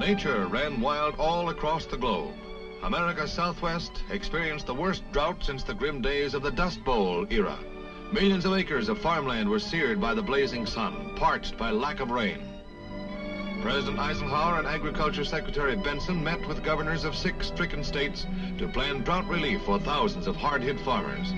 Nature ran wild all across the globe. America's Southwest experienced the worst drought since the grim days of the Dust Bowl era. Millions of acres of farmland were seared by the blazing sun, parched by lack of rain. President Eisenhower and Agriculture Secretary Benson met with governors of 6 stricken states to plan drought relief for thousands of hard-hit farmers.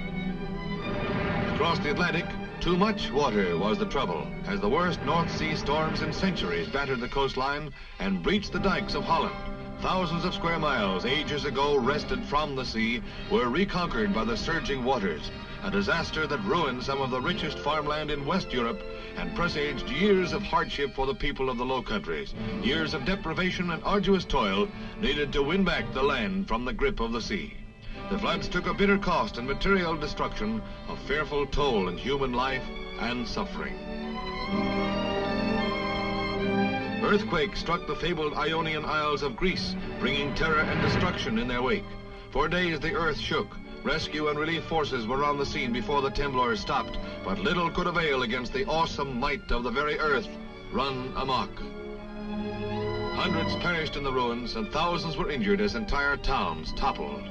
Across the Atlantic, too much water was the trouble, as the worst North Sea storms in centuries battered the coastline and breached the dikes of Holland. Thousands of square miles ages ago wrested from the sea were reconquered by the surging waters, a disaster that ruined some of the richest farmland in West Europe and presaged years of hardship for the people of the Low Countries, years of deprivation and arduous toil needed to win back the land from the grip of the sea. The floods took a bitter cost and material destruction, a fearful toll in human life and suffering. Earthquakes struck the fabled Ionian Isles of Greece, bringing terror and destruction in their wake. For days the earth shook. Rescue and relief forces were on the scene before the Temblors stopped, but little could avail against the awesome might of the very earth run amok. Hundreds perished in the ruins and thousands were injured as entire towns toppled.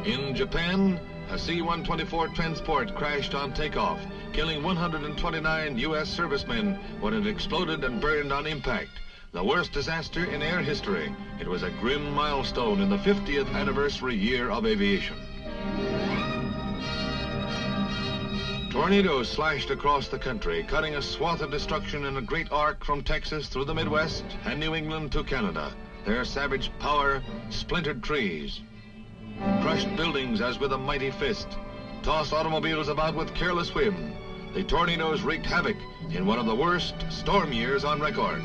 In Japan, a C-124 transport crashed on takeoff, killing 129 U.S. servicemen when it exploded and burned on impact. The worst disaster in air history. It was a grim milestone in the 50th anniversary year of aviation. Tornadoes slashed across the country, cutting a swath of destruction in a great arc from Texas through the Midwest and New England to Canada. Their savage power splintered trees, crushed buildings as with a mighty fist, tossed automobiles about with careless whim. The tornadoes wreaked havoc in one of the worst storm years on record.